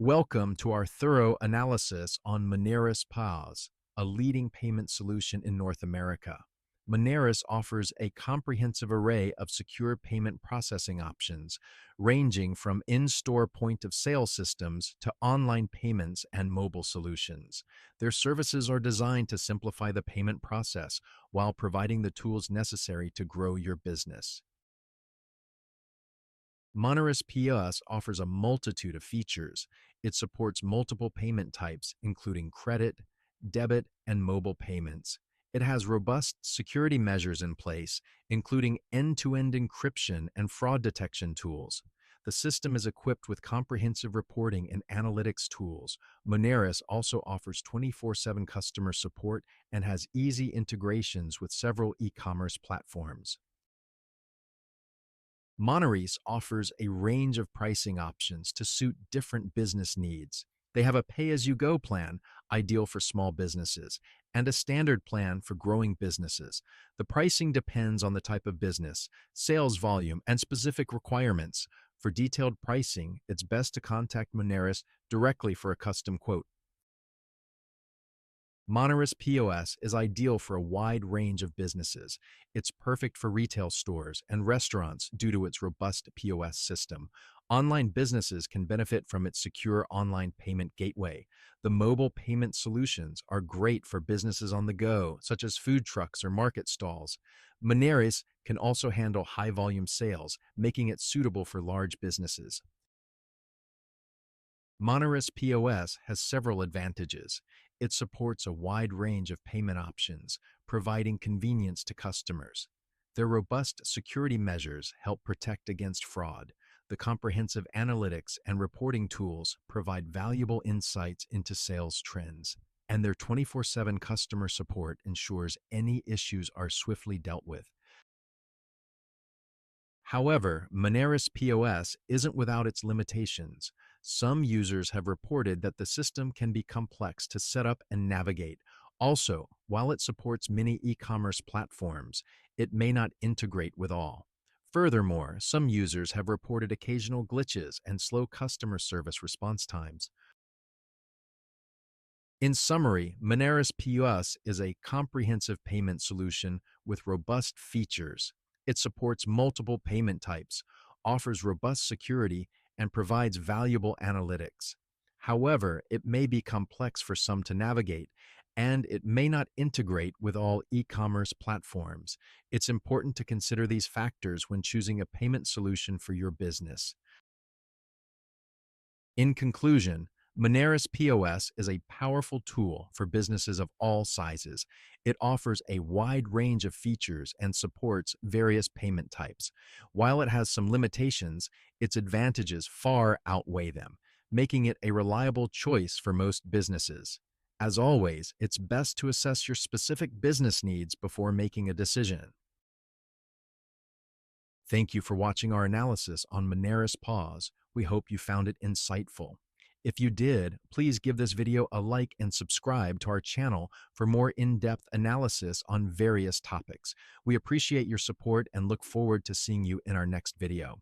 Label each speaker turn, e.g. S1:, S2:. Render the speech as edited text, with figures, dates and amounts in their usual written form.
S1: Welcome to our thorough analysis on Moneris POS, a leading payment solution in North America. Moneris offers a comprehensive array of secure payment processing options, ranging from in-store point-of-sale systems to online payments and mobile solutions. Their services are designed to simplify the payment process while providing the tools necessary to grow your business. Moneris POS offers a multitude of features. It supports multiple payment types, including credit, debit, and mobile payments. It has robust security measures in place, including end-to-end encryption and fraud detection tools. The system is equipped with comprehensive reporting and analytics tools. Moneris also offers 24/7 customer support and has easy integrations with several e-commerce platforms. Moneris offers a range of pricing options to suit different business needs. They have a pay-as-you-go plan, ideal for small businesses, and a standard plan for growing businesses. The pricing depends on the type of business, sales volume, and specific requirements. For detailed pricing, it's best to contact Moneris directly for a custom quote. Moneris POS is ideal for a wide range of businesses. It's perfect for retail stores and restaurants due to its robust POS system. Online businesses can benefit from its secure online payment gateway. The mobile payment solutions are great for businesses on the go, such as food trucks or market stalls. Moneris can also handle high-volume sales, making it suitable for large businesses. Moneris POS has several advantages. It supports a wide range of payment options, providing convenience to customers. Their robust security measures help protect against fraud. The comprehensive analytics and reporting tools provide valuable insights into sales trends. And their 24/7 customer support ensures any issues are swiftly dealt with. However, Moneris POS isn't without its limitations. Some users have reported that the system can be complex to set up and navigate. Also, while it supports many e-commerce platforms, it may not integrate with all. Furthermore, some users have reported occasional glitches and slow customer service response times. In summary, Moneris POS is a comprehensive payment solution with robust features. It supports multiple payment types, offers robust security, and provides valuable analytics. However, it may be complex for some to navigate, and it may not integrate with all e-commerce platforms. It's important to consider these factors when choosing a payment solution for your business. In conclusion, Moneris POS is a powerful tool for businesses of all sizes. It offers a wide range of features and supports various payment types. While it has some limitations, its advantages far outweigh them, making it a reliable choice for most businesses. As always, it's best to assess your specific business needs before making a decision. Thank you for watching our analysis on Moneris POS. We hope you found it insightful. If you did, please give this video a like and subscribe to our channel for more in-depth analysis on various topics. We appreciate your support and look forward to seeing you in our next video.